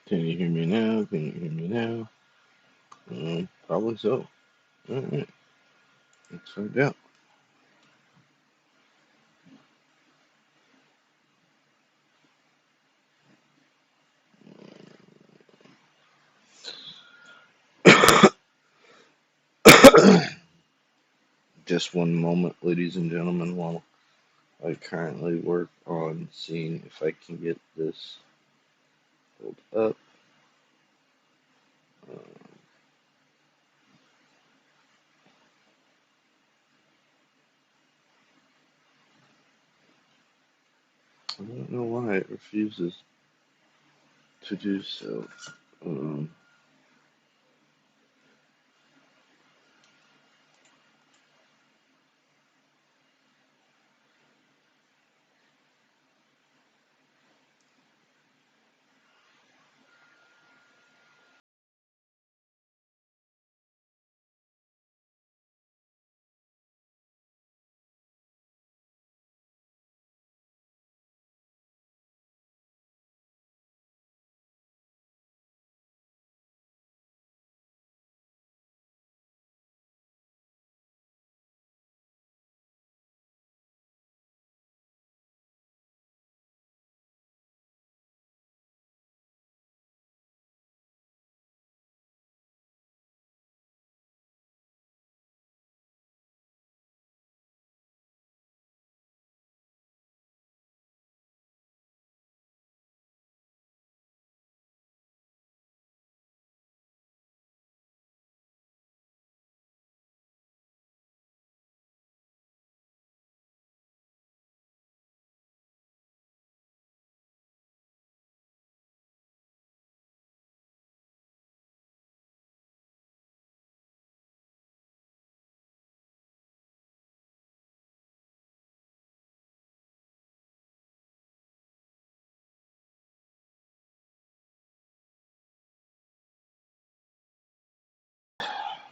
Can you hear me now? Can you hear me now? Probably so. All right, let's find out. Just one moment, ladies and gentlemen, while I currently work on seeing if I can get this pulled up. I don't know why it refuses to do so. Um,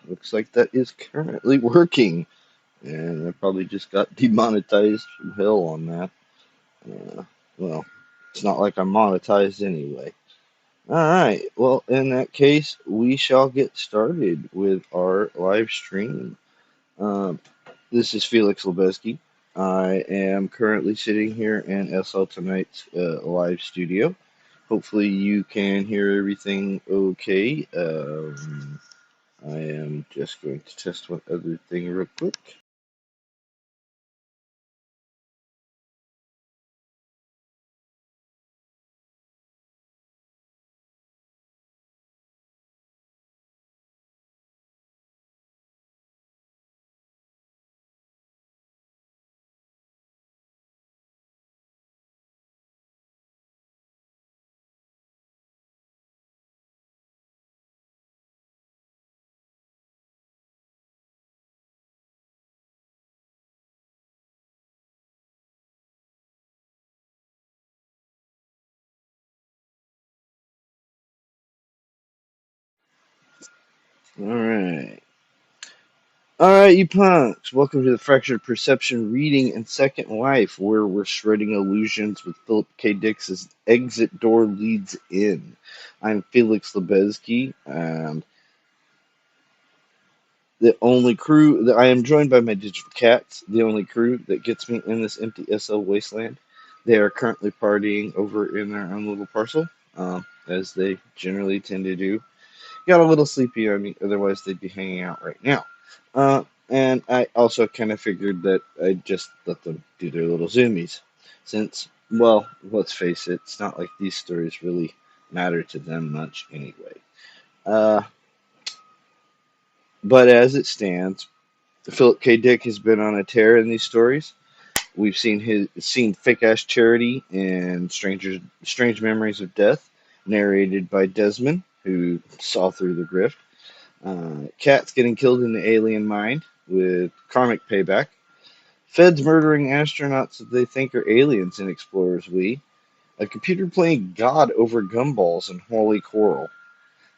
Looks like that is currently working, and I probably just got demonetized from hell on that. Uh, well, it's not like I'm monetized anyway. All right. Well, in that case, we shall get started with our live stream. Um, this is Felix Lebeski. I am currently sitting here in SL Tonight's live studio. Hopefully, you can hear everything okay. I am just going to test one other thing real quick. All right. All right, you punks. Welcome to the Fractured Perception Reading and Second Life, where we're shredding illusions with Philip K. Dick's Exit Door Leads In. I'm Felix Lebeski, and the only crew that I am joined by my digital cats, the only crew that gets me in this empty SL wasteland. They are currently partying over in their own little parcel, as they generally tend to do. Got a little sleepy on me, otherwise they'd be hanging out right now. And I also kind of figured that I'd just let them do their little zoomies, since, well, let's face it, it's not like these stories really matter to them much anyway. Uh, but as it stands, Philip K. Dick has been on a tear in these stories. We've seen fake ass charity and strange memories of death, narrated by Desmond, who saw through the grift. Cats getting killed in the alien mind with karmic payback. Feds murdering astronauts that they think are aliens in Explorers We. A computer playing God over gumballs in Holy Coral.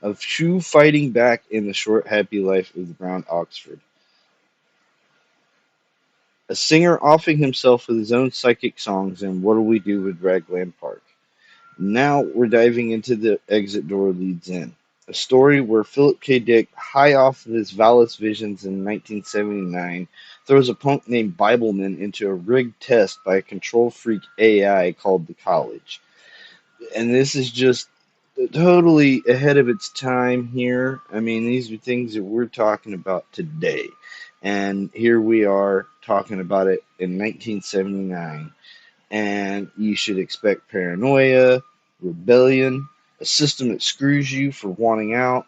A shoe fighting back in the short happy life of the Brown Oxford. A singer offing himself with his own psychic songs in What'll We Do with Ragland Park. Now we're diving into The Exit Door Leads In, a story where Philip K. Dick, high off of his Valis visions in 1979, throws a punk named Bibleman into a rigged test by a control freak AI called the College. And this is just totally ahead of its time here. I mean, these are things that we're talking about today. And here we are talking about it in 1979. And you should expect paranoia, rebellion, a system that screws you for wanting out.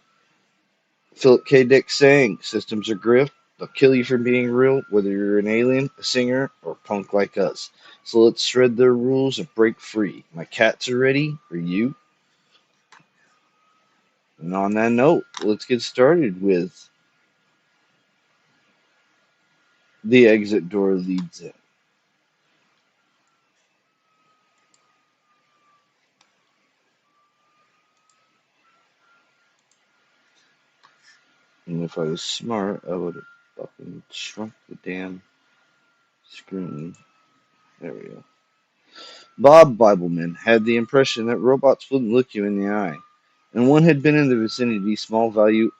Philip K. Dick saying systems are grift. They'll kill you for being real, whether you're an alien, a singer, or a punk like us. So let's shred their rules and break free. My cats are ready. Are you? And on that note, let's get started with The Exit Door Leads In. And if I was smart, I would have fucking shrunk the damn screen. There we go. Bob Bibleman had the impression that robots wouldn't look you in the eye, and one had been in the vicinity,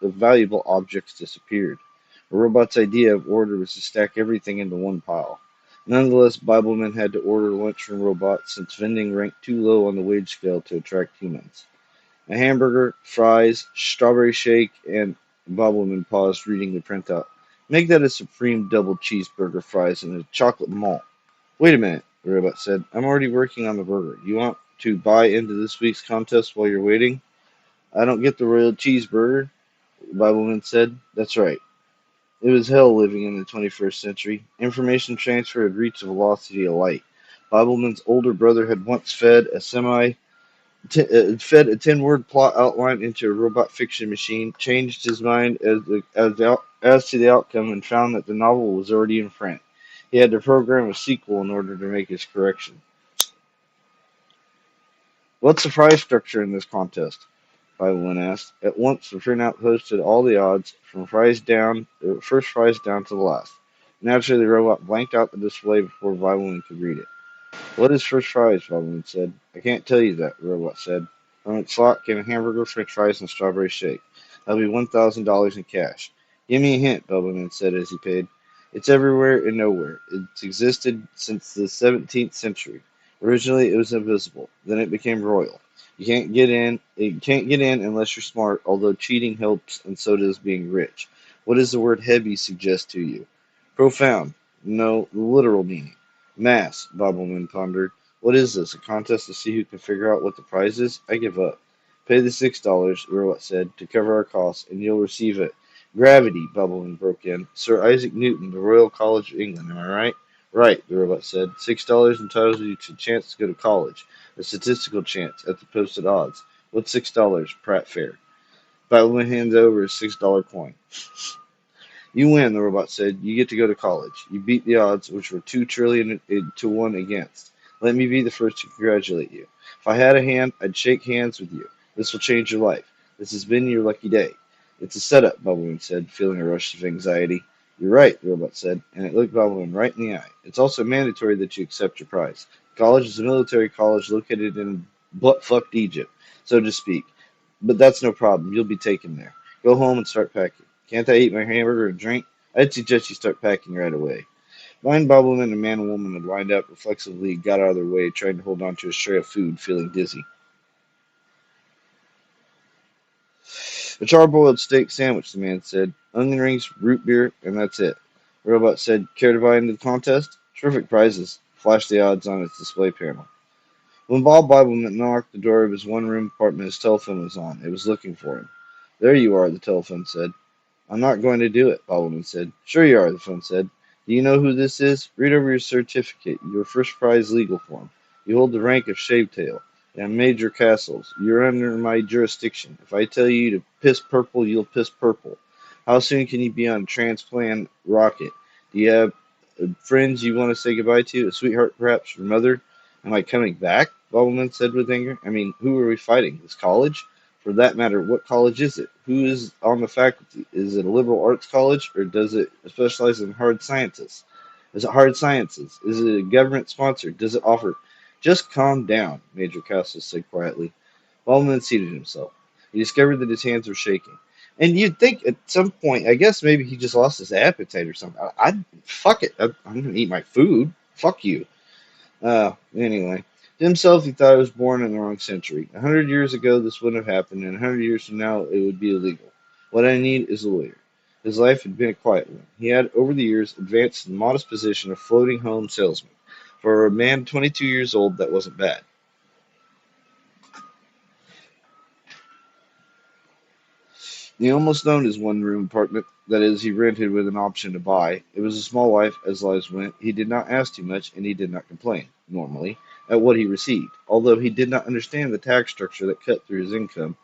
valuable objects disappeared. A robot's idea of order was to stack everything into one pile. Nonetheless, Bibleman had to order lunch from robots since vending ranked too low on the wage scale to attract humans. A hamburger, fries, strawberry shake, and Bibleman paused, reading the printout. Make that a supreme double cheeseburger, fries, and a chocolate malt. Wait a minute, the robot said. I'm already working on the burger. You want to buy into this week's contest while you're waiting? I don't get the royal cheeseburger, the Bibleman said. That's right. It was hell living in the 21st century. Information transfer had reached the velocity of light. Bibleman's older brother had once fed a 10-word plot outline into a robot fiction machine, changed his mind as to the outcome, and found that the novel was already in print. He had to program a sequel in order to make his correction. What's the prize structure in this contest? Bibleman asked. At once, the printout posted all the odds, from first prize down to the last. Naturally, the robot blanked out the display before Bibleman could read it. What is first fries? Baldwin said. I can't tell you that, the robot said. From its slot came a hamburger, french fries, and strawberry shake. That'll be $1,000 in cash. Give me a hint, Bubblman said as he paid. It's everywhere and nowhere. It's existed since the 17th century. Originally, it was invisible. Then it became royal. You can't get in unless you're smart, although cheating helps, and so does being rich. What does the word heavy suggest to you? Profound. No, the literal meaning. Mass, Bobbleman pondered. What is this, a contest to see who can figure out what the prize is? I give up. Pay the $6, the robot said, to cover our costs, and you'll receive it. Gravity, Bobbleman broke in. Sir Isaac Newton, the Royal College of England, am I right? Right, the robot said. $6 entitles you to a chance to go to college. A statistical chance, at the posted odds. What's $6? Pratt Fair. Bobbleman hands over a $6 coin. You win, the robot said. You get to go to college. You beat the odds, which were 2 trillion to 1 against. Let me be the first to congratulate you. If I had a hand, I'd shake hands with you. This will change your life. This has been your lucky day. It's a setup, Bubbleman said, feeling a rush of anxiety. You're right, the robot said, and it looked Bubbleman right in the eye. It's also mandatory that you accept your prize. College is a military college located in butt-fucked Egypt, so to speak. But that's no problem. You'll be taken there. Go home and start packing. Can't I eat my hamburger and drink? I'd suggest you start packing right away. Blind Bobbleman and a man and woman had lined up reflexively, got out of their way, trying to hold on to a tray of food, feeling dizzy. A charboiled steak sandwich, the man said. Onion rings, root beer, and that's it. The robot said, care to buy into the contest? Terrific prizes. Flashed the odds on its display panel. When Bob Bibleman knocked the door of his one-room apartment, his telephone was on. It was looking for him. There you are, the telephone said. I'm not going to do it, Baldwin said. Sure you are, the phone said. Do you know who this is? Read over your certificate, your first prize legal form. You hold the rank of Shavetail and Major Castles. You're under my jurisdiction. If I tell you to piss purple, you'll piss purple. How soon can you be on a transplant rocket? Do you have friends you want to say goodbye to? A sweetheart, perhaps? Your mother? Am I coming back? Baldwin said with anger. I mean, who are we fighting? This college? For that matter, what college is it? Who is on the faculty? Is it a liberal arts college or does it specialize in hard sciences? Is it hard sciences? Is it a government sponsored? Does it offer Just calm down, Major Castle said quietly. Baldwin seated himself. He discovered that his hands were shaking. And you'd think at some point, I guess maybe he just lost his appetite or something. Fuck it. I'm gonna eat my food. Fuck you. Anyway, to himself, he thought he was born in the wrong century. 100 years ago, this wouldn't have happened, and 100 years from now, it would be illegal. What I need is a lawyer. His life had been a quiet one. He had, over the years, advanced to the modest position of floating home salesman. For a man 22 years old, that wasn't bad. He almost owned his one-room apartment, that is, he rented with an option to buy. It was a small life, as lives went. He did not ask too much, and he did not complain, normally, at what he received. Although he did not understand the tax structure that cut through his income,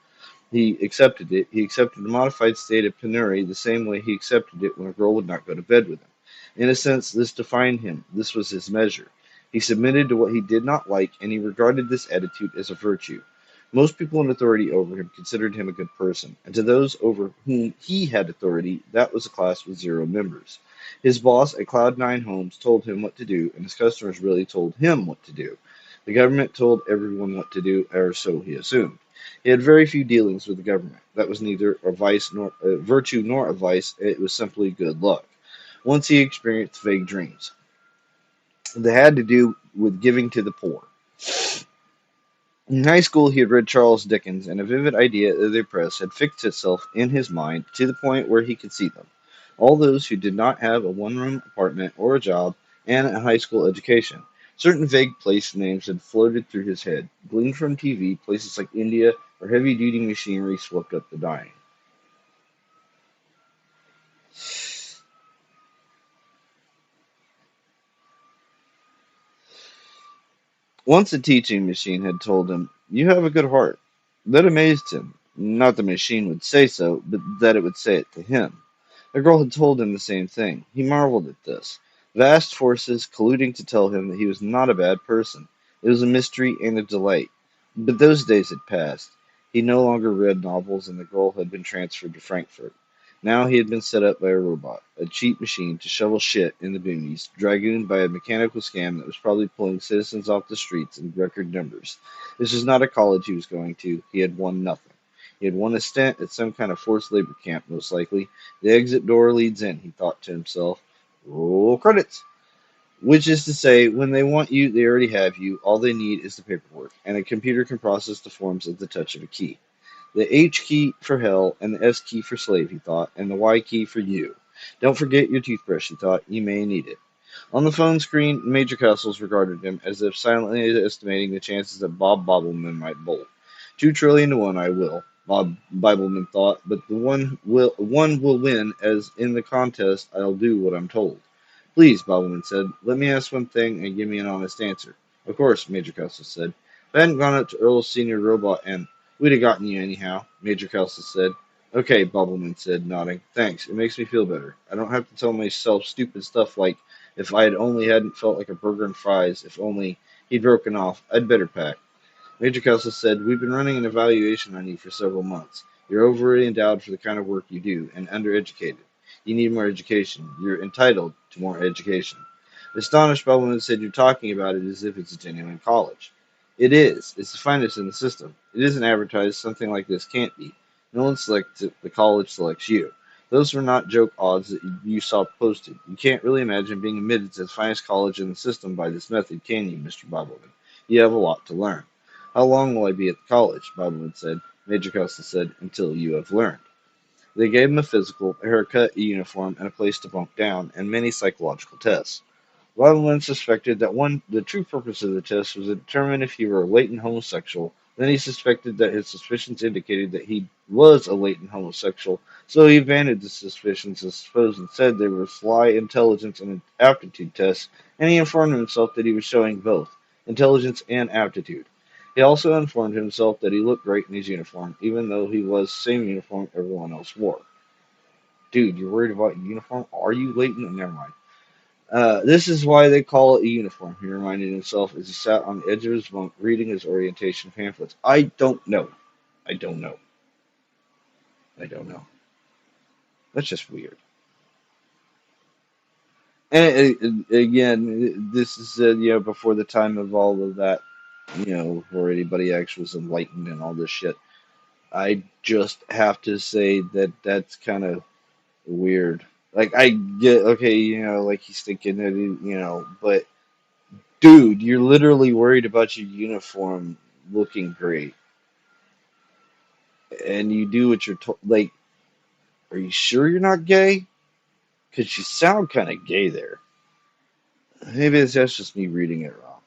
he accepted it. He accepted the modified state of penury the same way he accepted it when a girl would not go to bed with him. In a sense, this defined him. This was his measure. He submitted to what he did not like, and he regarded this attitude as a virtue. Most people in authority over him considered him a good person, and to those over whom he had authority, that was a class with zero members. His boss at Cloud9 Homes told him what to do, and his customers really told him what to do. The government told everyone what to do, or so he assumed. He had very few dealings with the government. That was neither a vice nor a virtue nor a vice. It was simply good luck. Once he experienced vague dreams. They had to do with giving to the poor. In high school, he had read Charles Dickens, and a vivid idea of the oppressed had fixed itself in his mind to the point where he could see them. All those who did not have a one-room apartment or a job and a high school education. Certain vague place names had floated through his head, gleaned from TV, places like India, where heavy-duty machinery swept up the dying. Once a teaching machine had told him, "You have a good heart." That amazed him. Not the machine would say so, but that it would say it to him. A girl had told him the same thing. He marveled at this. Vast forces colluding to tell him that he was not a bad person. It was a mystery and a delight. But those days had passed. He no longer read novels, and the girl had been transferred to Frankfurt. Now he had been set up by a robot, a cheap machine to shovel shit in the boonies, dragooned by a mechanical scam that was probably pulling citizens off the streets in record numbers. This was not a college he was going to. He had won nothing. He had won a stint at some kind of forced labor camp, most likely. The exit door leads in, he thought to himself. Roll credits. Which is to say, when they want you, they already have you. All they need is the paperwork, and a computer can process the forms at the touch of a key. The H key for hell, and the S key for slave, he thought, and the Y key for you. Don't forget your toothbrush, he thought. You may need it. On the phone screen, Major Castles regarded him as if silently estimating the chances that Bob Bobbleman might bolt. 2 trillion to 1, I will, Bob Bibleman thought, but the one will win, as in the contest I'll do what I'm told. Please, Baldwin said, let me ask one thing and give me an honest answer. Of course, Major Kelso said. If I hadn't gone up to Earl's senior robot and we'd have gotten you anyhow, Major Kelso said. Okay, Bubbleman said, nodding. Thanks, it makes me feel better. I don't have to tell myself stupid stuff like, if I had only hadn't felt like a burger and fries, if only he'd broken off, I'd better pack. Major Kelso said, we've been running an evaluation on you for several months. You're overly endowed for the kind of work you do, and undereducated. You need more education. You're entitled to more education. Astonished, Bellman said, you're talking about it as if it's a genuine college. It is. It's the finest in the system. It isn't advertised. Something like this can't be. No one selects it. The college selects you. Those were not joke odds that you saw posted. You can't really imagine being admitted to the finest college in the system by this method, can you, Mr. Bobbleman? You have a lot to learn. How long will I be at the college? Bobbleman said. Major Costa said, until you have learned. They gave him a physical, a haircut, a uniform, and a place to bunk down, and many psychological tests. Rodman suspected that the true purpose of the test was to determine if he were a latent homosexual. Then he suspected that his suspicions indicated that he was a latent homosexual, so he abandoned the suspicions and supposed instead they were sly intelligence and aptitude tests, and he informed himself that he was showing both intelligence and aptitude. He also informed himself that he looked great in his uniform, even though he was the same uniform everyone else wore. Dude, you're worried about your uniform? Are you latent? Never mind. This is why they call it a uniform, he reminded himself as he sat on the edge of his bunk reading his orientation pamphlets. I don't know. I don't know. I don't know. That's just weird. And again, this is before the time of all of that before anybody actually was enlightened and all this shit. I just have to say that that's kind of weird. Like, I get, okay, like he's thinking that, but dude, you're literally worried about your uniform looking great. And you do what you're told. Like, are you sure you're not gay? Because you sound kind of gay there. Maybe that's just me reading it wrong.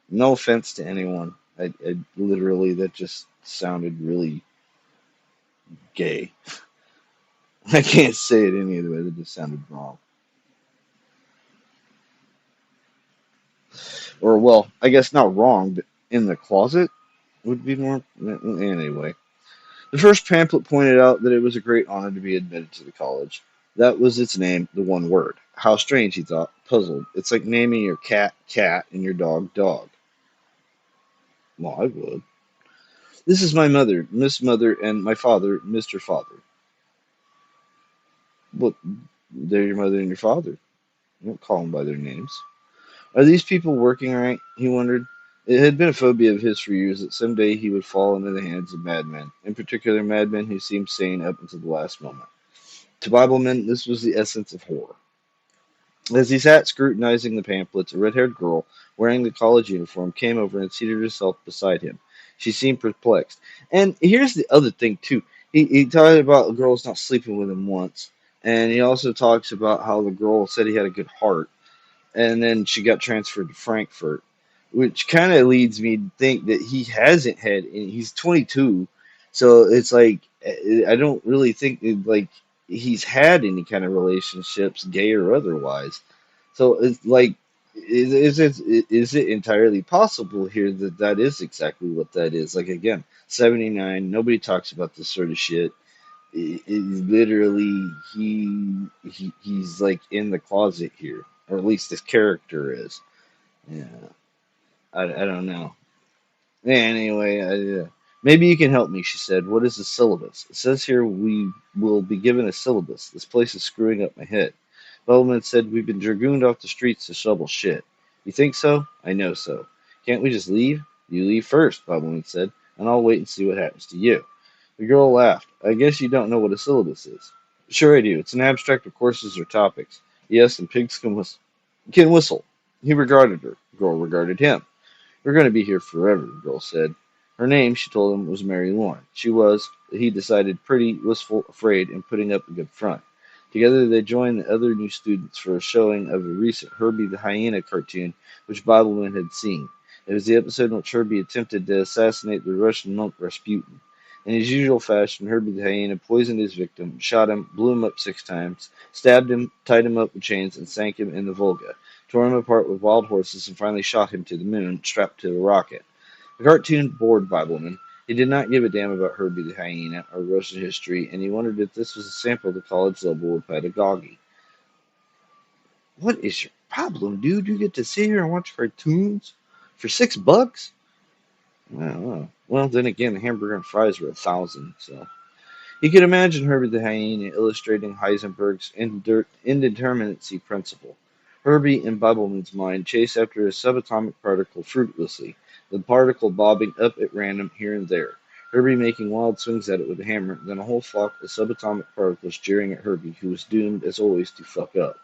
No offense to anyone. I literally, that just sounded really gay. I can't say it any other way. That just sounded wrong. Or, well, I guess not wrong, but in the closet would be more. Anyway. The first pamphlet pointed out that it was a great honor to be admitted to the college. That was its name, the one word. How strange, he thought, puzzled. It's like naming your cat, cat, and your dog, dog. Well, I would. This is my mother, Miss Mother, and my father, Mr. Father. Well, they're your mother and your father. You don't call them by their names. Are these people working right? He wondered. It had been a phobia of his for years that someday he would fall into the hands of madmen, in particular madmen who seemed sane up until the last moment. To Biblemen, this was the essence of horror. As he sat scrutinizing the pamphlets, a red-haired girl wearing the college uniform came over and seated herself beside him. She seemed perplexed. And here's the other thing, too. He talked about girls not sleeping with him once, and he also talks about how the girl said he had a good heart, and then she got transferred to Frankfurt, which kind of leads me to think that he hasn't had any. He's 22, so it's like I don't really think like he's had any kind of relationships, gay or otherwise. So it's like, is it entirely possible here that that is exactly what that is? Like, again, 79. Nobody talks about this sort of shit. Literally, he's like in the closet here, or at least his character is. Yeah, I don't know. Anyway, maybe you can help me, she said. What is the syllabus? It says here we will be given a syllabus. This place is screwing up my head. Bellman said we've been dragooned off the streets to shovel shit. You think so? I know so. Can't we just leave? You leave first, Bellman said, and I'll wait and see what happens to you. The girl laughed. I guess you don't know what a syllabus is. Sure I do. It's an abstract of courses or topics. Yes, and pigs can whistle. He regarded her. The girl regarded him. We're going to be here forever, the girl said. Her name, she told him, was Mary Lauren. She was, he decided, pretty, wistful, afraid, and putting up a good front. Together they joined the other new students for a showing of a recent Herbie the Hyena cartoon which Bibleman had seen. It was the episode in which Herbie attempted to assassinate the Russian monk Rasputin. In his usual fashion, Herbie the Hyena poisoned his victim, shot him, blew him up 6 times, stabbed him, tied him up with chains, and sank him in the Volga, tore him apart with wild horses, and finally shot him to the moon, strapped to a rocket. The cartoon bored Bibleman. He did not give a damn about Herbie the Hyena or Russian history, and he wondered if this was a sample of the college level of pedagogy. What is your problem, dude? You get to sit here and watch cartoons for $6? I don't know. Well, then again, the hamburger and fries were 1,000, so. He could imagine Herbie the Hyena illustrating Heisenberg's indeterminacy principle. Herbie, in Bibleman's mind, chased after a subatomic particle fruitlessly, the particle bobbing up at random here and there. Herbie making wild swings at it with a hammer, then a whole flock of subatomic particles jeering at Herbie, who was doomed, as always, to fuck up.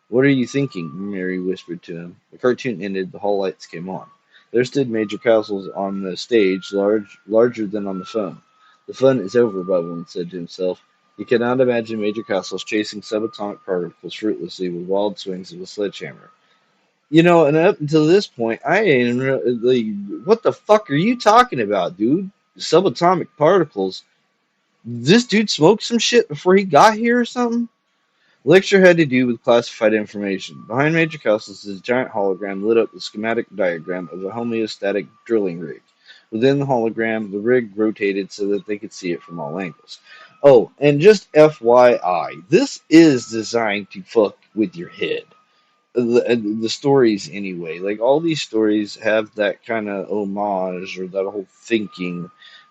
What are you thinking? Mary whispered to him. The cartoon ended, the hall lights came on. There stood Major Castles on the stage, larger than on the phone. The fun is over, Bubblin said to himself. He could not imagine Major Castles chasing subatomic particles fruitlessly with wild swings of a sledgehammer. And up until this point, I ain't really, what the fuck are you talking about, dude? Subatomic particles? This dude smoked some shit before he got here or something? The lecture had to do with classified information. Behind Major Castles, a giant hologram lit up the schematic diagram of a homeostatic drilling rig. Within the hologram, the rig rotated so that they could see it from all angles. Oh, and just FYI, this is designed to fuck with your head. The stories, anyway. Like, all these stories have that kind of homage or that whole thinking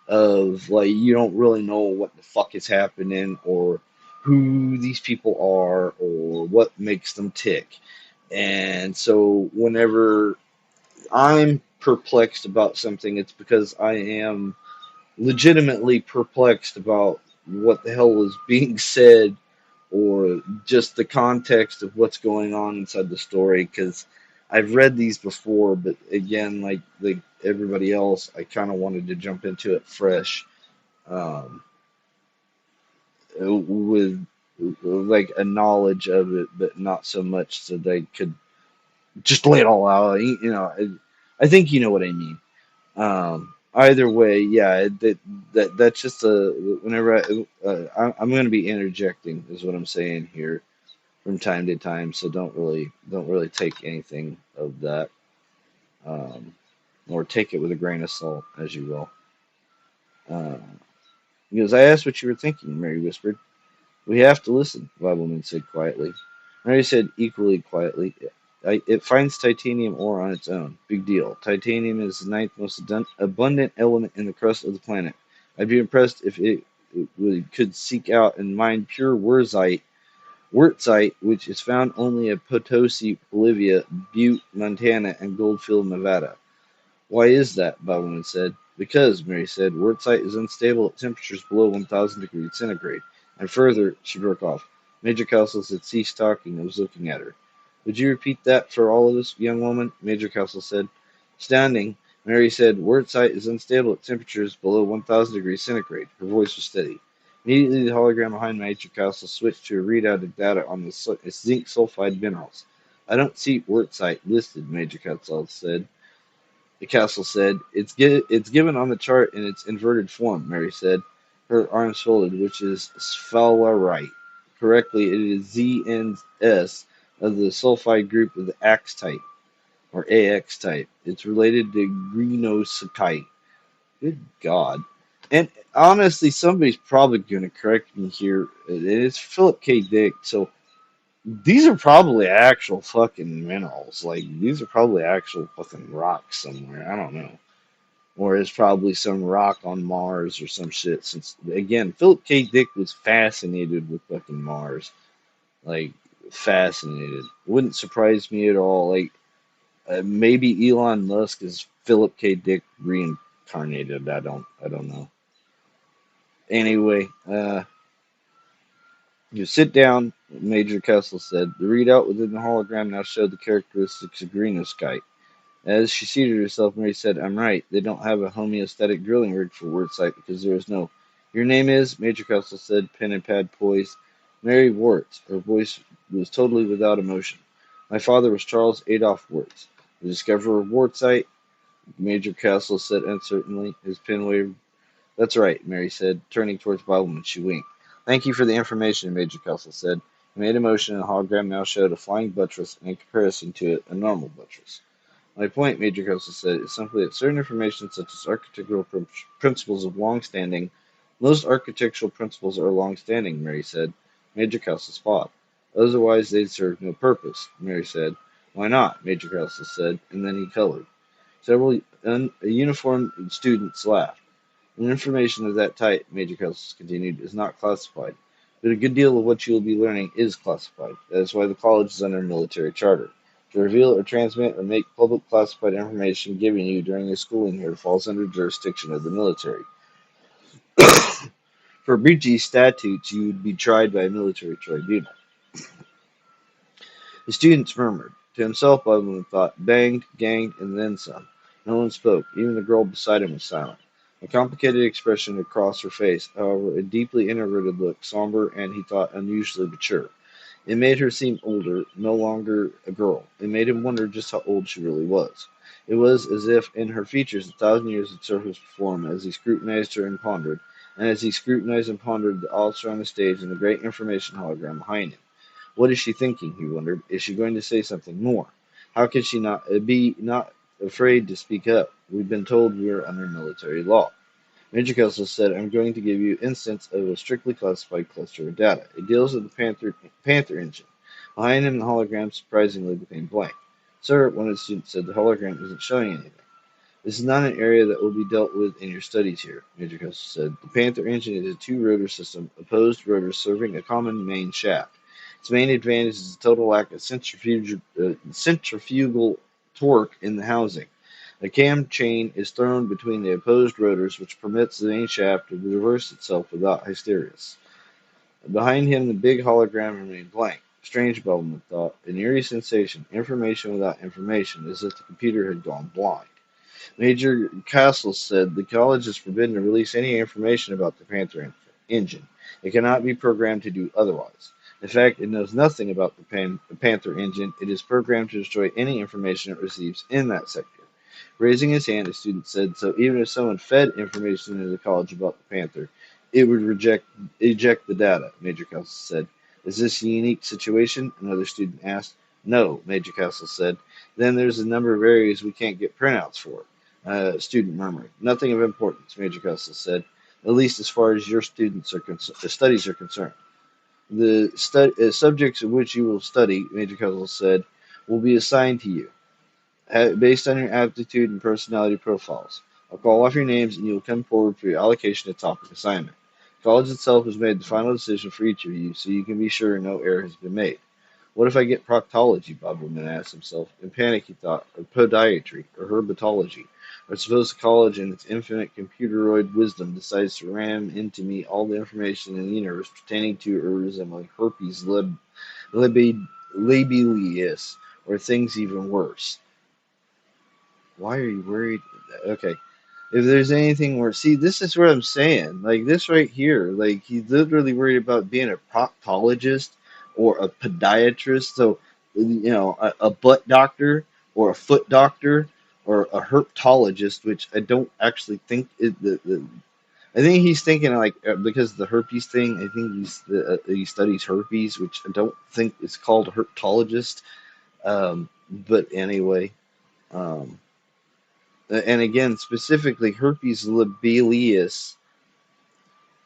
of, like, you don't really know what the fuck is happening or who these people are or what makes them tick. And so whenever I'm perplexed about something, it's because I am legitimately perplexed about what the hell is being said or just the context of what's going on inside the story. Because I've read these before, but again, like everybody else, I kind of wanted to jump into it fresh, um, with like a knowledge of it, but not so much so they could just lay it all out. I think you know what I mean. Either way, yeah, that's just a whenever I'm going to be interjecting is what I'm saying here from time to time. So don't really take anything of that, um, or take it with a grain of salt, as you will. Uh, because I asked what you were thinking, Mary whispered. We have to listen, Wobbleman said quietly. Mary said equally quietly, it finds titanium ore on its own. Big deal. Titanium is the ninth most abundant element in the crust of the planet. I'd be impressed if could seek out and mine pure wurtzite, which is found only at Potosi, Bolivia, Butte, Montana, and Goldfield, Nevada. Why is that? Bowman said. Because, Mary said, wurtzite is unstable at temperatures below 1,000 degrees centigrade. And further, she broke off. Major Castles had ceased talking and was looking at her. Would you repeat that for all of us, young woman? Major Castle said. Standing, Mary said, wurtzite is unstable at temperatures below 1,000 degrees centigrade. Her voice was steady. Immediately, the hologram behind Major Castle switched to a readout of data on the zinc sulfide minerals. I don't see wurtzite listed, Major Castle said. The castle said, it's given on the chart in its inverted form, Mary said, her arms folded, which is sphalerite. Correctly, it is ZNS of the sulfide group of the Ax type, or AX type. It's related to greenockite. Good God. And honestly, somebody's probably going to correct me here. It's Philip K. Dick, so these are probably actual fucking minerals. Like, these are probably actual fucking rocks somewhere. I don't know. Or it's probably some rock on Mars or some shit. Since again, Philip K. Dick was fascinated with fucking Mars, like fascinated. Wouldn't surprise me at all. Like maybe Elon Musk is Philip K. Dick reincarnated. I don't know. Anyway, you sit down. Major Kessel said. The readout within the hologram now showed the characteristics of greenoskite. As she seated herself, Mary said, I'm right. They don't have a homeostatic drilling rig for Wartsite because there is no. Your name is? Major Castle said, pen and pad poised. Mary Warts. Her voice was totally without emotion. My father was Charles Adolph Warts, the discoverer of Wartsite. Major Castle said uncertainly. His pen waved. That's right, Mary said, turning towards Baldwin. She winked. Thank you for the information, Major Castle said. He made a motion, and the hologram now showed a flying buttress, and in comparison to it, a normal buttress. My point, Major Costa said, is simply that certain information, such as architectural principles of long-standing, most architectural principles are long-standing, Mary said. Major Costa paused. Otherwise, they'd serve no purpose, Mary said. Why not? Major Costa said, and then he colored. Several uniformed students laughed. And information of that type, Major Costa continued, is not classified. But a good deal of what you will be learning is classified. That is why the college is under a military charter. To reveal or transmit or make public classified information given you during your schooling here falls under jurisdiction of the military. For breaching these statutes, you would be tried by a military tribunal. The students murmured. To himself, Baldwin thought, banged, ganged, and then some. No one spoke. Even the girl beside him was silent. A complicated expression had crossed her face, however, a deeply introverted look, somber and, he thought, unusually mature. It made her seem older, no longer a girl. It made him wonder just how old she really was. It was as if in her features 1,000 years had surfaced before him as he scrutinized her and pondered, and as he scrutinized and pondered the altar on the stage and the great information hologram behind him. What is she thinking? He wondered. Is she going to say something more? How can she not afraid to speak up? We've been told we are under military law. Major Kelso said, I'm going to give you instance of a strictly classified cluster of data. It deals with the Panther engine. Behind him, the hologram surprisingly became blank. Sir, one of the students said, the hologram isn't showing anything. This is not an area that will be dealt with in your studies here, Major Kelso said. The Panther engine is a two-rotor system, opposed rotors serving a common main shaft. Its main advantage is the total lack of centrifugal torque in the housing. The cam chain is thrown between the opposed rotors, which permits the main shaft to reverse itself without hysteresis. Behind him, the big hologram remained blank. Strange, Bellman thought. An eerie sensation, information without information, as if the computer had gone blind. Major Castle said the college is forbidden to release any information about the Panther engine. It cannot be programmed to do otherwise. In fact, it knows nothing about the Panther engine. It is programmed to destroy any information it receives in that sector. Raising his hand, a student said, so even if someone fed information into the college about the Panther, it would eject the data, Major Castle said. Is this a unique situation? Another student asked. No, Major Castle said. Then there's a number of areas we can't get printouts for. Student murmured. Nothing of importance, Major Castle said, at least as far as your studies are concerned. The subjects in which you will study, Major Castle said, will be assigned to you based on your aptitude and personality profiles. I'll call off your names and you'll come forward for your allocation of topic assignment. College itself has made the final decision for each of you, so you can be sure no error has been made. What if I get proctology? Bob Woodman asked himself. In panic, he thought, or podiatry, or herpetology. Or suppose the college, in its infinite computeroid wisdom, decides to ram into me all the information in the universe pertaining to or resembling herpes labialis, or things even worse. Why are you worried? Okay. If there's anything worse, see, this is what I'm saying. Like this right here, like he's literally worried about being a proctologist or a podiatrist. So, a butt doctor or a foot doctor or a herpetologist, which I don't actually think is the I think he's thinking like because of the herpes thing. I think he studies herpes, which I don't think is called a herpetologist. But anyway. Um, and again, specifically herpes labialis.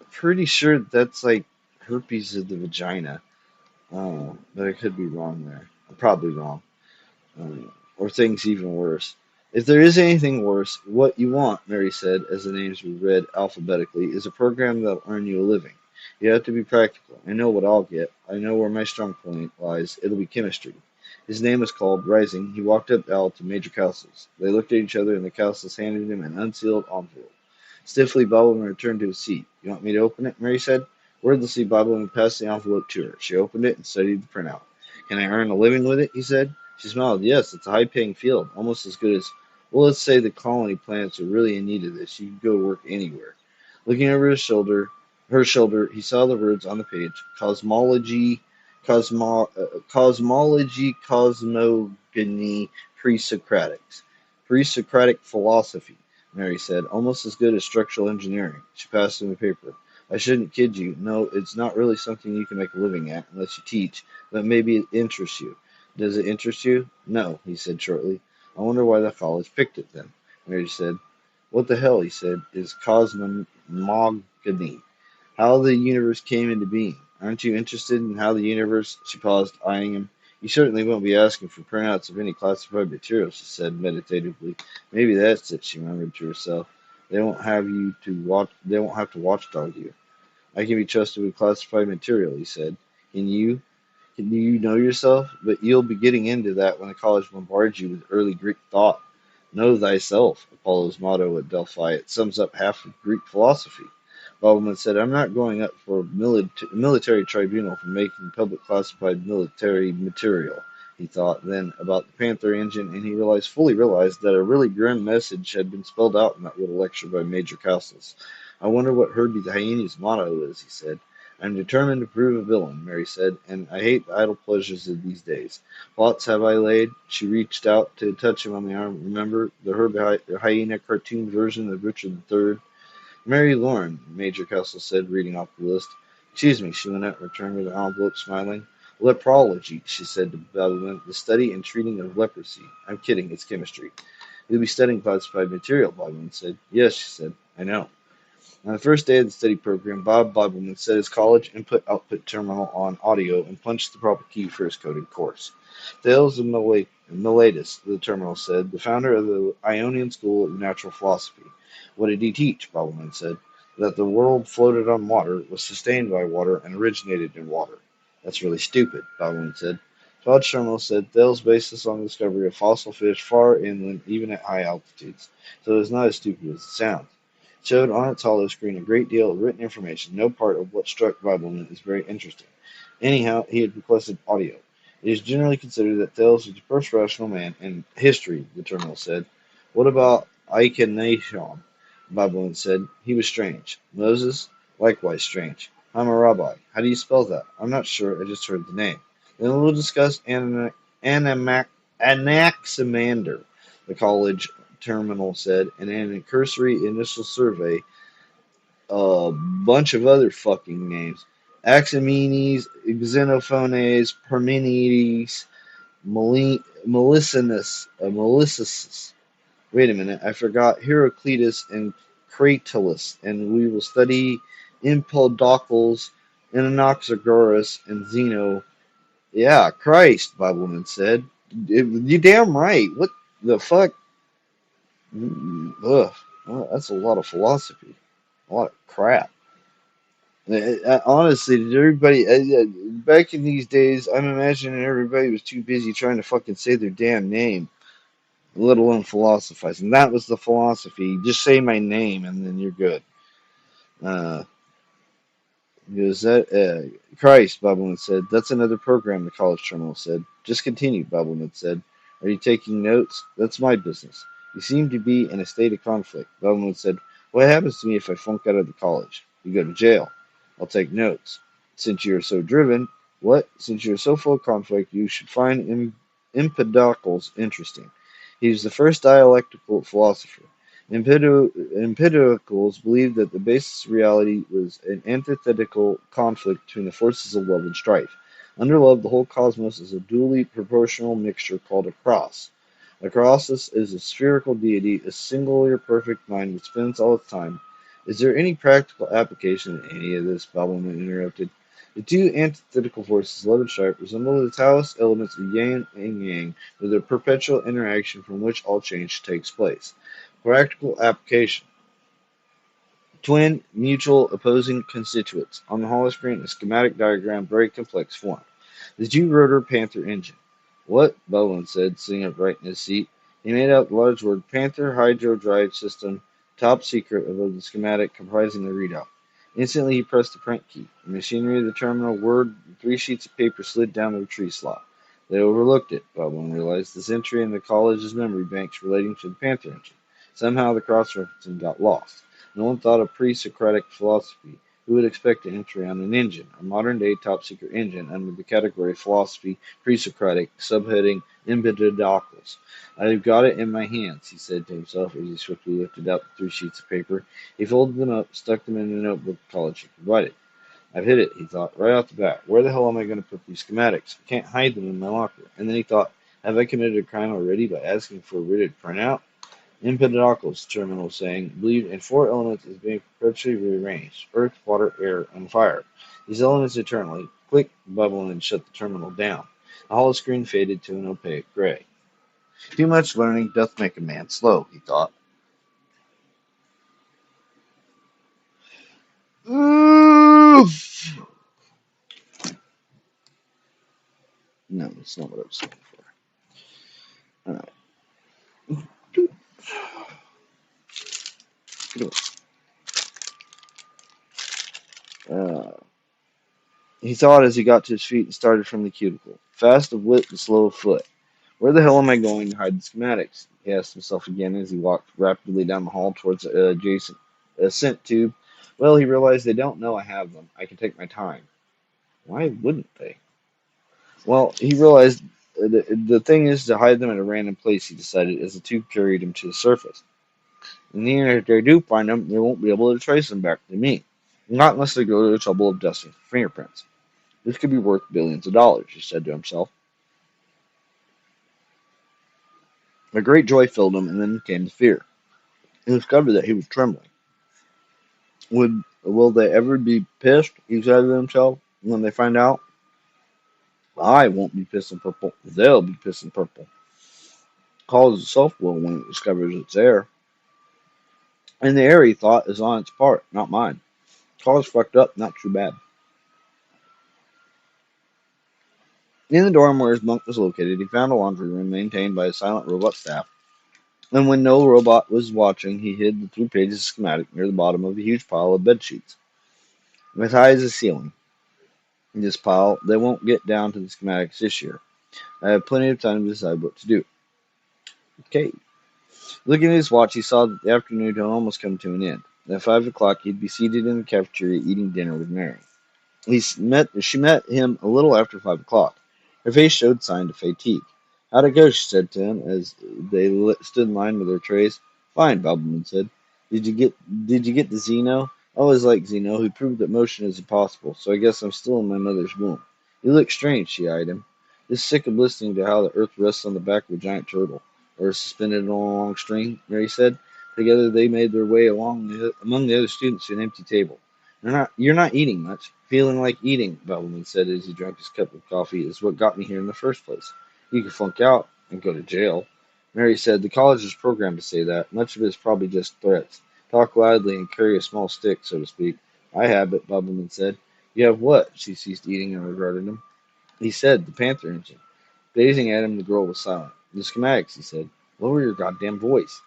Pretty sure that's like herpes of the vagina. Oh, but I could be wrong there. I'm probably wrong. Or things even worse. If there is anything worse, what you want, Mary said, as the names were read alphabetically, is a program that'll earn you a living. You have to be practical. I know what I'll get. I know where my strong point lies. It'll be chemistry. His name was called. Rising, he walked up the aisle to Major Castles. They looked at each other, and the Castles handed him an unsealed envelope. Stiffly, Bobbleman returned to his seat. You want me to open it? Mary said. Wordlessly, Bobbleman passed the envelope to her. She opened it and studied the printout. Can I earn a living with it? He said. She smiled. Yes, it's a high-paying field, almost as good as, well, let's say the colony plants are really in need of this. You can go work anywhere. Looking over her shoulder, he saw the words on the page: cosmology, cosmogony, pre-Socratics, pre-Socratic philosophy. Mary said, almost as good as structural engineering. She passed him the paper. I shouldn't kid you. No, it's not really something you can make a living at unless you teach, but maybe it interests you. Does it interest you? No, he said shortly. I wonder why the college picked it then. Mary said. What the hell, he said, is cosmogony? How the universe came into being. Aren't you interested in how the universe? She paused, eyeing him. You certainly won't be asking for printouts of any classified material, she said meditatively. Maybe that's it, she murmured to herself. They won't have to watchdog you. I can be trusted with classified material, he said. Can you? Do you know yourself? But you'll be getting into that when the college bombards you with early Greek thought. Know thyself, Apollo's motto at Delphi. It sums up half of Greek philosophy. Baldwin said, I'm not going up for a military tribunal for making public classified military material, he thought then about the Panther engine, and he fully realized that a really grim message had been spelled out in that little lecture by Major Castles. I wonder what Herbie the Hyena's motto is, he said. I'm determined to prove a villain, Mary said, and I hate the idle pleasures of these days. Plots have I laid. She reached out to touch him on the arm. Remember the Herbie Hyena cartoon version of Richard III? Mary Lauren, Major Castle said, reading off the list. Excuse me, she went out and returned with the envelope, smiling. Leprology, she said to Bellman, the study and treating of leprosy. I'm kidding, it's chemistry. You'll be studying classified material, Bellman said. Yes, she said. I know. On the first day of the study program, Bob Bobbleman set his college input-output terminal on audio and punched the proper key for his coded course. Thales of Miletus, the terminal said, the founder of the Ionian School of Natural Philosophy. What did he teach? Bobbleman said. That the world floated on water, was sustained by water, and originated in water. That's really stupid, Bobbleman said. College Terminal said Thales based this on the discovery of fossil fish far inland, even at high altitudes, so it is not as stupid as it sounds. It showed on its hollow screen a great deal of written information. No part of what struck Bibleman is very interesting. Anyhow, he had requested audio. It is generally considered that Thales was the first rational man in history, the terminal said. What about Iconation? Bibleman said. He was strange. Moses? Likewise strange. I'm a rabbi. How do you spell that? I'm not sure. I just heard the name. Then we'll discuss Anaximander, the college terminal said, and in a cursory initial survey, a bunch of other fucking names. Axamenes, Xenophones, Parmenides, Melissus. Wait a minute, I forgot Heraclitus and Cratylus, and we will study Empedocles, Anaxagoras, and Zeno. Yeah, Christ, Bibleman said. You damn right. What the fuck? Ugh. Well, that's a lot of philosophy. A lot of crap. Honestly, did everybody back in these days? I'm imagining everybody was too busy trying to fucking say their damn name, let alone philosophizing. That was the philosophy. Just say my name, and then you're good. Uh, Is that Christ? Bubbleman said. That's another program, the college terminal said. Just continue, Bubbleman said. Are you taking notes? That's my business. You seem to be in a state of conflict. Bubbleman said. What happens to me if I flunk out of the college? You go to jail. I'll take notes. Since you're so driven, what? Since you're so full of conflict, you should find Empedocles interesting. He was the first dialectical philosopher. Empiricals believed that the basis of reality was an antithetical conflict between the forces of love and strife. Under love, the whole cosmos is a dually proportional mixture called a cross. A crossus is a spherical deity, a singular perfect mind which spins all its time. Is there any practical application in any of this? Bellman interrupted. The two antithetical forces, love and strife, resemble the Taoist elements of yin and yang, with a perpetual interaction from which all change takes place. Practical application. Twin mutual opposing constituents. On the holoscreen, a schematic diagram, very complex form. The two-rotor Panther engine. What? Bowen said, sitting upright in his seat. He made out the large word Panther Hydro Drive System, top secret, above the schematic comprising the readout. Instantly, he pressed the print key. The machinery of the terminal whirred, and 3 sheets of paper slid down the retrieve slot. They overlooked it, Bowen realized, this entry in the college's memory banks relating to the Panther engine. Somehow the cross-referencing got lost. No one thought of pre-Socratic philosophy. Who would expect an entry on an engine, a modern-day top-secret engine, under the category philosophy, pre-Socratic, subheading Empedocles? I've got it in my hands, he said to himself as he swiftly lifted out the 3 sheets of paper. He folded them up, stuck them in the notebook the college had provided. I've hit it, he thought, right off the bat. Where the hell am I going to put these schematics? I can't hide them in my locker. And then he thought, have I committed a crime already by asking for a written printout? Empedocles, terminal saying, believed in 4 elements as being perpetually rearranged: earth, water, air, and fire. These elements eternally click, bubble, and shut the terminal down. The hollow screen faded to an opaque gray. Too much learning doth make a man slow, he thought. Oof. No, that's not what I was looking for. All right. Get away. He thought as he got to his feet and started from the cubicle. Fast of wit and slow of foot. Where the hell am I going to hide the schematics? He asked himself again as he walked rapidly down the hall towards the adjacent ascent tube. Well, he realized they don't know I have them. I can take my time. Why wouldn't they? Well, he realized the thing is to hide them in a random place, he decided, as the tube carried him to the surface. And even if they do find them, they won't be able to trace them back to me. Not unless they go to the trouble of dusting for fingerprints. This could be worth billions of dollars, he said to himself. A great joy filled him, and then came the fear. He discovered that he was trembling. Will they ever be pissed? He said to himself. When they find out, I won't be pissed and purple. They'll be pissed and purple. College itself will when it discovers it's there. And the air, he thought, is on its part, not mine. College fucked up, not too bad. In the dorm where his bunk was located, he found a laundry room maintained by a silent robot staff, and when no robot was watching, he hid the 3 pages of schematic near the bottom of a huge pile of bed sheets, as high as the ceiling. This pile, they won't get down to the schematics this year. I have plenty of time to decide what to do. Okay. Looking at his watch, he saw that the afternoon had almost come to an end. At 5 o'clock, he'd be seated in the cafeteria eating dinner with Mary. She met him a little after 5 o'clock. Her face showed signs of fatigue. How'd it go? She said to him as they stood in line with their trays. Fine, Bobbleman said. Did you get the Zeno? I always liked Zeno. He proved that motion is impossible, so I guess I'm still in my mother's womb. You look strange, she eyed him. Just sick of listening to how the earth rests on the back of a giant turtle, or suspended on a long string, Mary said. Together they made their way among the other students to an empty table. You're not eating much. Feeling like eating, Bellman said as he drank his cup of coffee, is what got me here in the first place. You could flunk out and go to jail. Mary said, the college is programmed to say that. Much of it is probably just threats. Talk loudly and carry a small stick, so to speak. I have it, Bubbleman said. You have what? She ceased eating and regarded him. He said, the Panther engine. Gazing at him, the girl was silent. The schematics, he said. Lower your goddamn voice.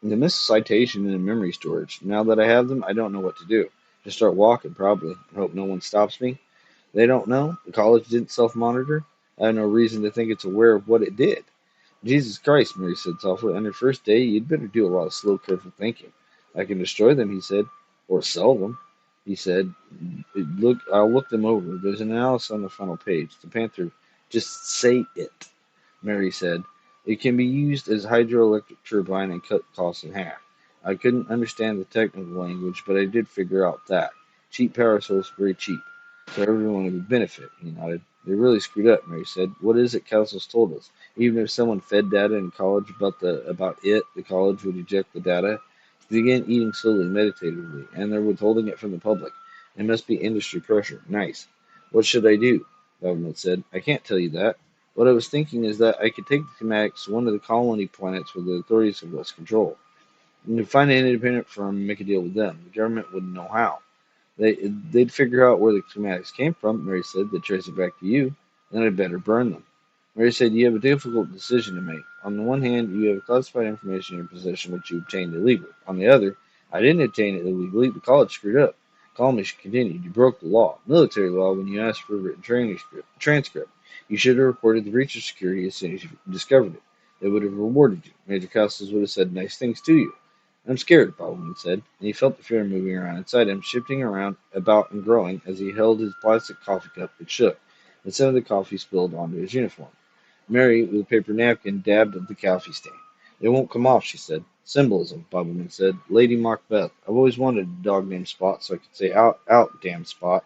The missed citation and memory storage. Now that I have them, I don't know what to do. Just start walking, probably. I hope no one stops me. They don't know. The college didn't self-monitor. I have no reason to think it's aware of what it did. Jesus Christ, Mary said softly. On your first day, you'd better do a lot of slow, careful thinking. I can destroy them, he said. Or sell them, he said. I'll look them over. There's an analysis on the final page. The Panther, just say it. Mary said. It can be used as a hydroelectric turbine and cut costs in half. I couldn't understand the technical language, but I did figure out that. Cheap power source, very cheap. So everyone would benefit, he nodded. They really screwed up, Mary said. What is it Castle's told us? Even if someone fed data in college the college would eject the data. They began eating slowly, meditatively, and they're withholding it from the public. It must be industry pressure. Nice. What should I do? Government said. I can't tell you that. What I was thinking is that I could take the schematics to one of the colony planets where the authorities have less control. And to find an independent firm and make a deal with them. The government wouldn't know how. They'd figure out where the schematics came from, Mary said. They'd trace it back to you. Then I'd better burn them. Mary said, you have a difficult decision to make. On the one hand, you have classified information in your possession which you obtained illegally. On the other, I didn't obtain it illegally. The college screwed up. Calmly, she continued. You broke the law. Military law when you asked for a written transcript. You should have reported the breach of security as soon as you discovered it. They would have rewarded you. Major Castles would have said nice things to you. I'm scared, Baldwin said, and he felt the fear moving around inside him, shifting around about and growing as he held his plastic coffee cup. It shook, and some of the coffee spilled onto his uniform. Mary, with a paper napkin, dabbed at the coffee stain. It won't come off, she said. Symbolism, Bubblman said. Lady Macbeth. I've always wanted a dog named Spot so I could say, out, out, damn Spot.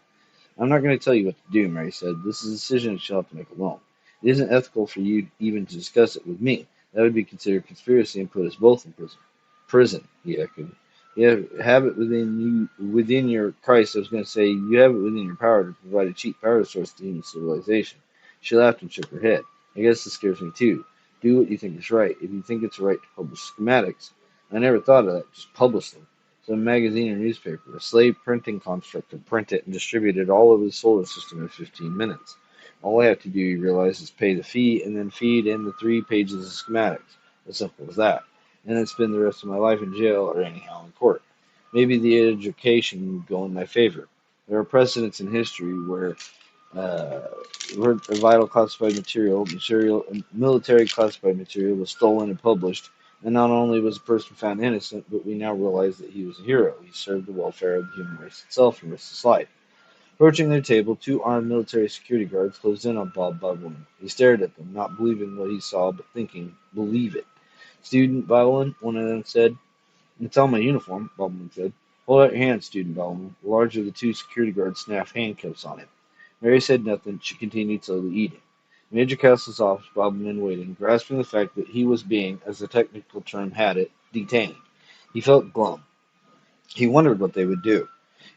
I'm not going to tell you what to do, Mary said. This is a decision that you'll have to make alone. It isn't ethical for you even to discuss it with me. That would be considered conspiracy and put us both in prison. Prison, he echoed. You have it within your Christ. I was going to say you have it within your power to provide a cheap power source to human civilization. She laughed and shook her head. I guess this scares me too. Do what you think is right. If you think it's right to publish schematics, I never thought of that. Just publish them. Some magazine or newspaper, a slave printing construct to print it and distribute it all over the solar system in 15 minutes. All I have to do, you realize, is pay the fee and then feed in the 3 pages of schematics. As simple as that. And then spend the rest of my life in jail or anyhow in court. Maybe the education would go in my favor. There are precedents in history uh, where vital military classified material was stolen and published, and not only was the person found innocent, but we now realize that he was a hero. He served the welfare of the human race itself and risked his life. Approaching their table, 2 armed military security guards closed in on Bob Bubblin. He stared at them, not believing what he saw, but thinking, believe it. Student Bubblin, one of them said. It's on my uniform, Bubblin said. Hold out your hand, Student Bubblin. The larger of the 2 security guards snapped handcuffs on him. Mary said nothing. She continued slowly eating. Major Castle's office, Bobbin waiting, grasping the fact that he was being, as the technical term had it, detained. He felt glum. He wondered what they would do.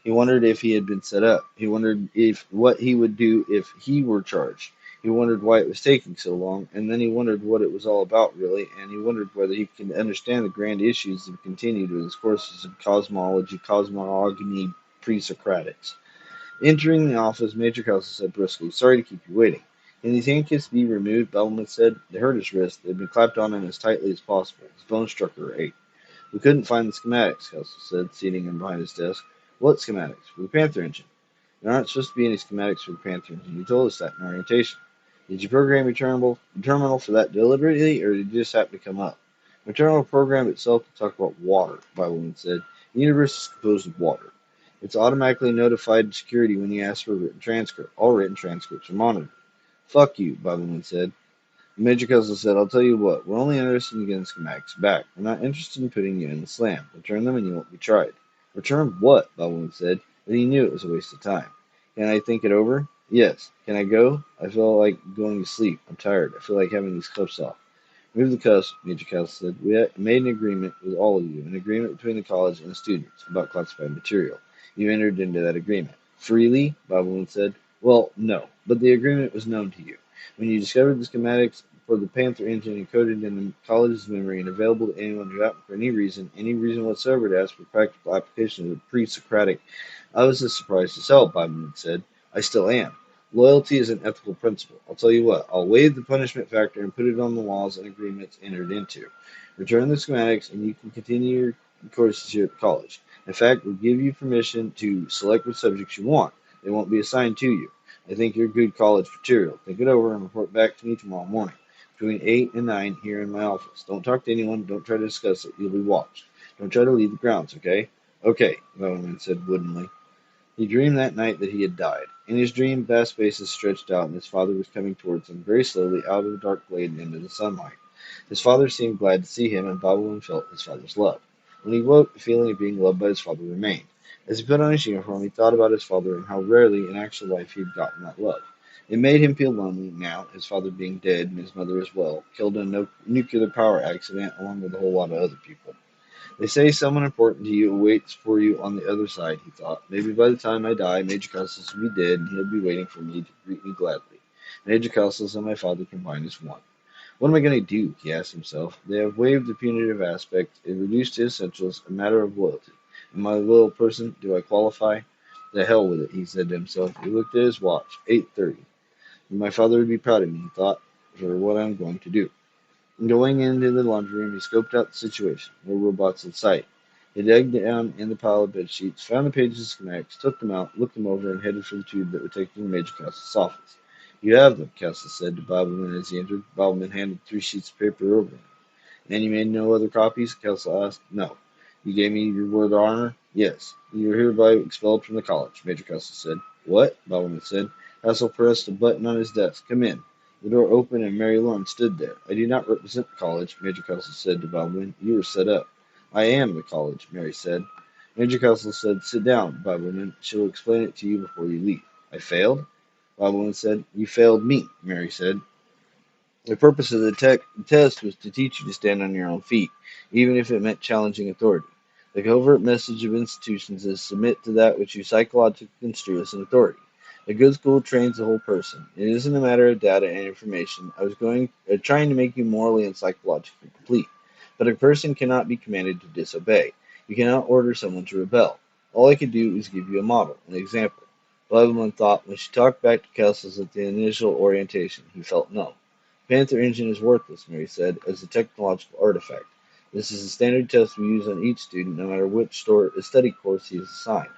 He wondered if he had been set up. He wondered if what he would do if he were charged. He wondered why it was taking so long, and then he wondered what it was all about, really, and he wondered whether he could understand the grand issues that continued with his courses of cosmogony, pre-Socratics. Entering the office, Major Castle said briskly, sorry to keep you waiting. Can these handcuffs be removed? Bellman said. They hurt his wrist. They'd been clapped on him as tightly as possible. His bone structure ached. We couldn't find the schematics, Kessel said, seating him behind his desk. What schematics? For the Panther engine. There aren't supposed to be any schematics for the Panther engine. You told us that in orientation. Did you program your terminal for that deliberately, or did it just happen to come up? My terminal programmed itself to talk about water, Bibleman said. The universe is composed of water. It's automatically notified security when you ask for a written transcript. All written transcripts are monitored. Fuck you, Bibleman said. Major Cousin said, I'll tell you what, we're only interested in getting schematics back. We're not interested in putting you in the slam. Return them and you won't be tried. Return what? Baldwin said, but he knew it was a waste of time. Can I think it over? Yes. Can I go? I feel like going to sleep. I'm tired. I feel like having these cuffs off. Move the cuffs, Major Cousin said. We made an agreement with all of you, an agreement between the college and the students about classified material. You entered into that agreement. Freely? Baldwin said. Well, no, but the agreement was known to you. When you discovered the schematics for the Panther engine encoded in the college's memory and available to anyone who happened for any reason whatsoever to ask for practical application of the pre-Socratic. I was as surprised as hell, Bibleman said. I still am. Loyalty is an ethical principle. I'll tell you what, I'll waive the punishment factor and put it on the laws and agreements entered into. Return the schematics and you can continue your courses here at the college. In fact, we'll give you permission to select what subjects you want. They won't be assigned to you. I think you're good college material. Think it over and report back to me tomorrow morning between 8 and 9 here in my office. Don't talk to anyone. Don't try to discuss it. You'll be watched. Don't try to leave the grounds, okay? Okay, Bowman said woodenly. He dreamed that night that he had died. In his dream, vast spaces stretched out, and his father was coming towards him very slowly out of the dark glade and into the sunlight. His father seemed glad to see him, and Bowman felt his father's love. When he woke, the feeling of being loved by his father remained. As he put on his uniform, he thought about his father and how rarely in actual life he had gotten that love. It made him feel lonely now, his father being dead and his mother as well, killed in a nuclear power accident along with a whole lot of other people. They say someone important to you waits for you on the other side, he thought. Maybe by the time I die, Major Custis will be dead and he'll be waiting for me to greet me gladly. Major Custis and my father combined as one. What am I going to do? He asked himself. They have waived the punitive aspect and reduced to essentials a matter of loyalty. Am I a loyal person? Do I qualify? The hell with it, he said to himself. He looked at his watch. 8:30. My father would be proud of me, he thought, for what I'm going to do. Going into the laundry room, he scoped out the situation. No robots in sight. He dug down in the pile of bed sheets, found the pages of schematics, took them out, looked them over, and headed for the tube that would take him to Major Castle's office. You have them, Castle said to Bobbleman as he entered. Bobbleman handed 3 sheets of paper over him. And you made no other copies? Castle asked. No. You gave me your word of honor? Yes. You are hereby expelled from the college, Major Castle said. What? Bobbleman said. Castle pressed a button on his desk. Come in. The door opened and Mary Lauren stood there. I do not represent the college, Major Castle said to Bobbleman. You were set up. I am the college, Mary said. Major Castle said, sit down, Bobbleman. She will explain it to you before you leave. I failed? Bobbleman said. You failed me, Mary said. The purpose of the test was to teach you to stand on your own feet, even if it meant challenging authority. The covert message of institutions is submit to that which you psychologically construe as an authority. A good school trains the whole person. It isn't a matter of data and information. I was trying to make you morally and psychologically complete. But a person cannot be commanded to disobey. You cannot order someone to rebel. All I could do is give you a model, an example. Lebanon thought when she talked back to Kelsey at the initial orientation, he felt no. Panther engine is worthless, Mary said, as a technological artifact. This is a standard test we use on each student, no matter which study course he is assigned.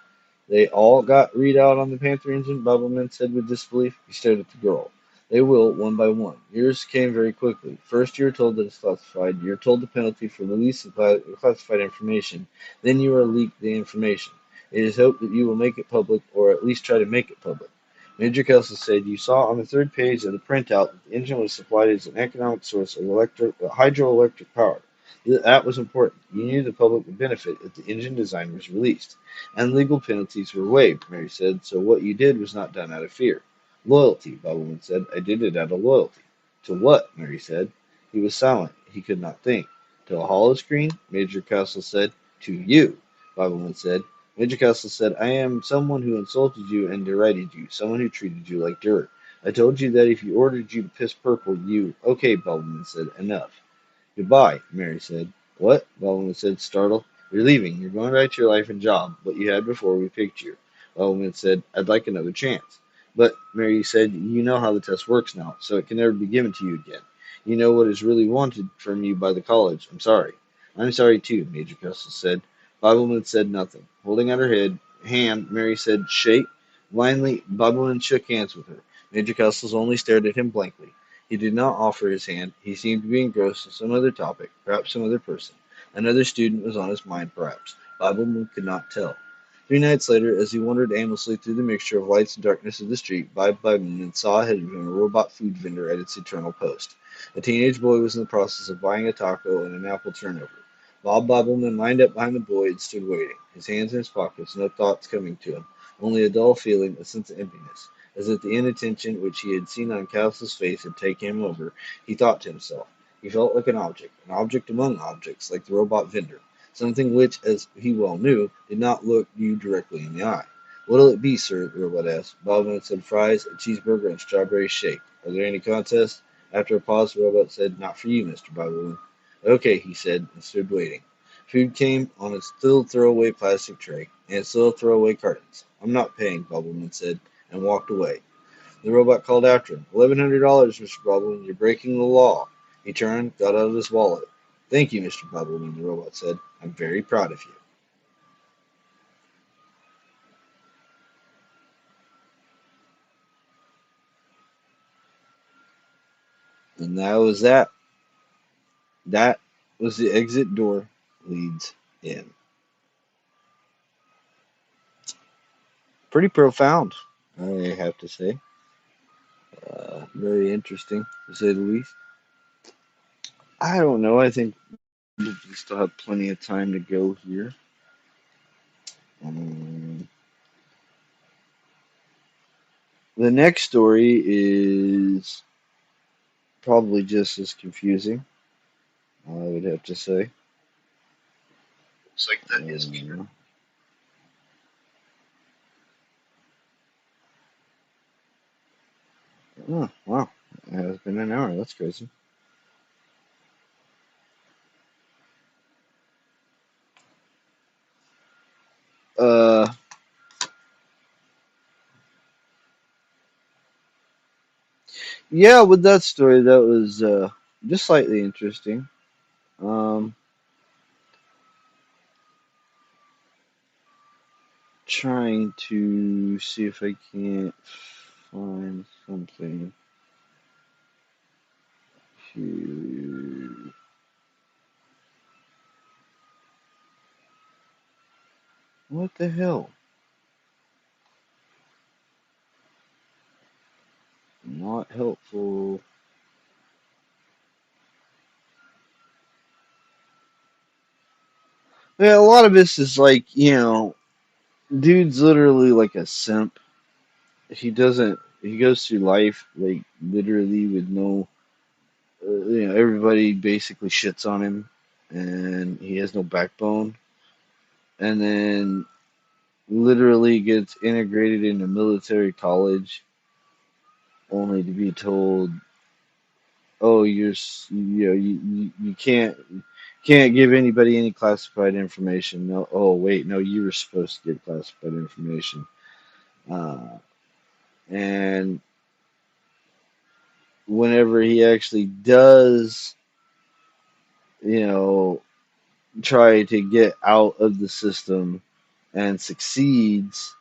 They all got read out on the Panther engine, Bubbleman said with disbelief. He stared at the girl. They will, one by one. Yours came very quickly. First, you are told that it's classified. You are told the penalty for releasing classified information. Then you are leaked the information. It is hoped that you will make it public, or at least try to make it public. Major Kelso said, you saw on the third page of the printout that the engine was supplied as an economic source of hydroelectric power. That was important. You knew the public would benefit if the engine design was released. And legal penalties were waived, Mary said, so what you did was not done out of fear. Loyalty, Bowman said. I did it out of loyalty. To what? Mary said. He was silent. He could not think. To a hollow screen? Major Castle said. To you, Bowman said. Major Castle said, I am someone who insulted you and derided you, someone who treated you like dirt. I told you that if he ordered you to piss purple, you... Okay, Bowman said. Enough. Goodbye, Mary said. What? Baldwin said, startled. You're leaving. You're going back to your life and job, what you had before we picked you. Baldwin said, I'd like another chance. But Mary said, "You know how the test works now, so it can never be given to you again. You know what is really wanted from you by the college. I'm sorry." "I'm sorry too," Major Custis said. Bibleman said nothing. Holding out her hand, Mary said, "Shake." Blindly, Bibleman shook hands with her. Major Custis only stared at him blankly. He did not offer his hand. He seemed to be engrossed in some other topic, perhaps some other person. Another student was on his mind, perhaps. Bibleman could not tell. 3 nights later, as he wandered aimlessly through the mixture of lights and darkness of the street, Bob Bibleman saw ahead of him a robot food vendor at its eternal post. A teenage boy was in the process of buying a taco and an apple turnover. Bob Bibleman lined up behind the boy and stood waiting, his hands in his pockets, no thoughts coming to him, only a dull feeling, a sense of emptiness. As if the inattention which he had seen on Callus' face had taken him over, he thought to himself. He felt like an object among objects, like the robot vendor. Something which, as he well knew, did not look you directly in the eye. "What'll it be, sir?" the robot asked. Baldwin said, "Fries, a cheeseburger, and strawberry shake. Are there any contests?" After a pause, the robot said, "Not for you, Mr. Baldwin." "Okay," he said, and stood waiting. Food came on a still throwaway plastic tray, and still throwaway cartons. "I'm not paying," Baldwin said, and walked away. The robot called after him. $1,100, Mr. Baldwin. You're breaking the law." He turned, got out of his wallet. "Thank you, Mr. Baldwin," the robot said. "I'm very proud of you." And that was that. That was the exit door leads in. Pretty profound, I have to say. Very interesting, to say the least. I don't know. I think we still have plenty of time to go here. Um, the next story is probably just as confusing, I would have to say. Looks like that is true. Um, oh, wow. It has been an hour. That's crazy. Uh, yeah, with that story, that was just slightly interesting. Um, Trying to see if I can't find something to. What the hell? Not helpful. Yeah, a lot of this is like, dude's literally like a simp. He goes through life like literally with no, everybody basically shits on him and he has no backbone. And then literally gets integrated into military college only to be told, "Oh, you can't give anybody any classified information." No, oh wait, no, you were supposed to give classified information. Uh, and whenever he actually does, you know, try to get out of the system and succeeds,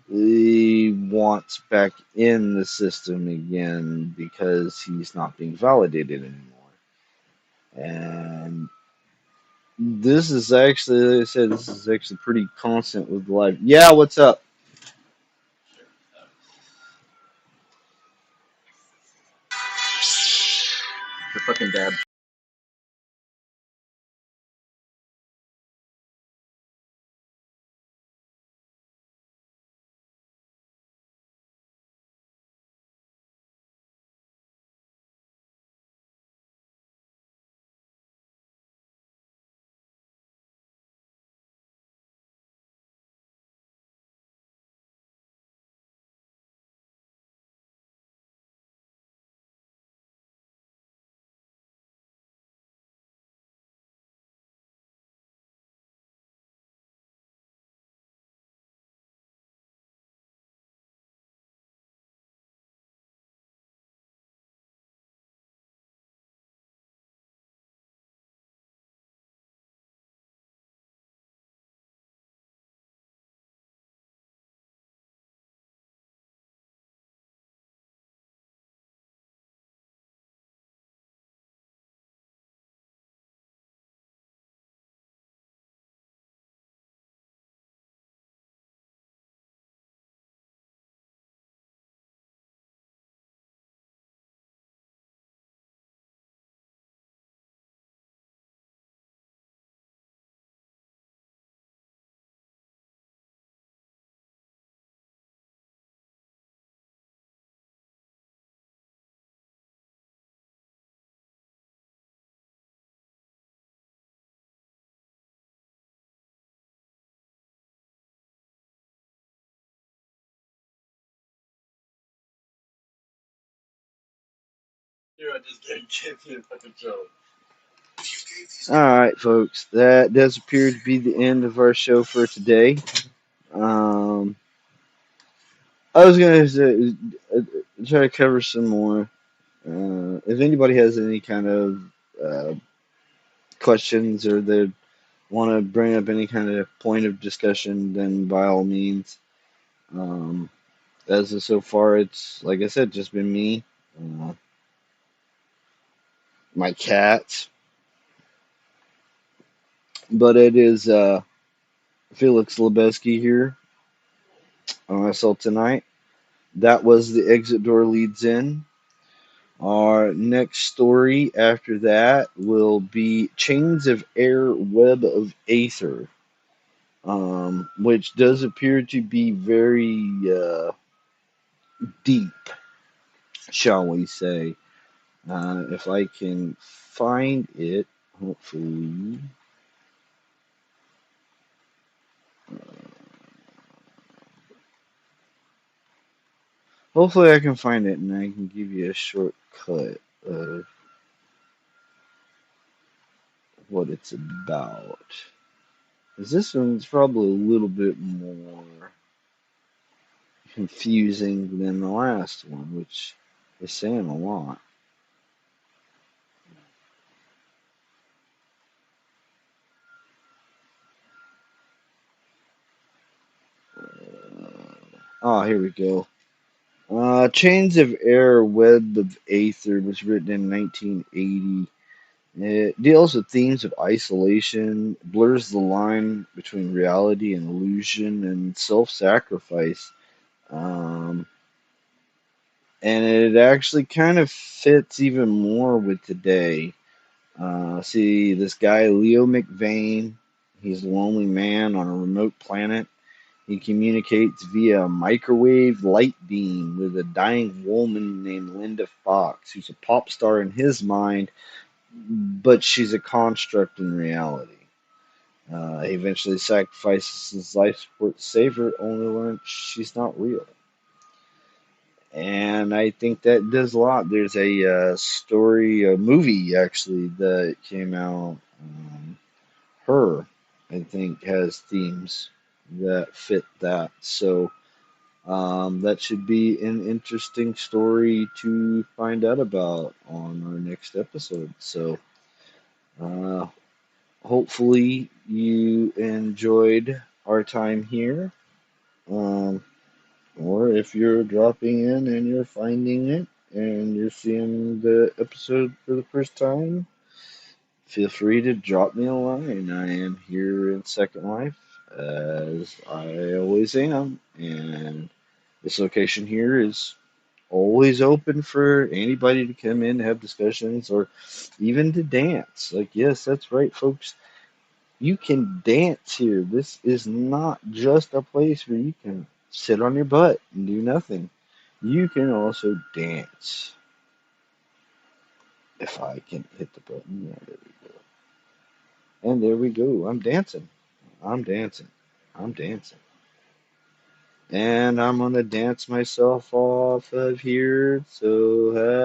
he wants back in the system again because he's not being validated anymore. And this is actually, like I said, this is actually pretty constant with life. Yeah, what's up? The fucking dad. Here, I just get me a fucking show. All right, folks, that does appear to be the end of our show for today. Um, I was gonna say, try to cover some more. If anybody has any kind of uh, questions or they want to bring up any kind of point of discussion, then by all means. Um, as of so far, it's like I said, just been me, uh, my cat, but it is Felix Lebeski here on SL tonight. That was the exit door leads in. Our next story after that will be Chains of Air, Web of Aether, which does appear to be very deep, shall we say. If I can find it, hopefully. Hopefully I can find it and I can give you a shortcut of what it's about. Because this one's probably a little bit more confusing than the last one, which is saying a lot. Here we go. Chains of Air, Web of Aether was written in 1980. It deals with themes of isolation, blurs the line between reality and illusion, and self sacrifice. Um, and it actually kind of fits even more with today. See, this guy, Leo McVeigh, he's a lonely man on a remote planet. He communicates via a microwave light beam with a dying woman named Linda Fox, who's a pop star in his mind, but she's a construct in reality. He eventually sacrifices his life support to save her, only to learn she's not real. And I think that does a lot. There's a story, a movie actually, that came out. Her, I think, has themes that fit that. So that should be an interesting story to find out about on our next episode. So uh, hopefully you enjoyed our time here. Um, or if you're dropping in and you're finding it and you're seeing the episode for the first time, feel free to drop me a line. I am here in Second Life, as I always am, and this location here is always open for anybody to come in, have discussions, or even to dance. Like, yes, that's right, folks. You can dance here. This is not just a place where you can sit on your butt and do nothing. You can also dance. If I can hit the button, yeah, there we go. And there we go. I'm dancing. I'm dancing. I'm dancing. And I'm gonna dance myself off of here. So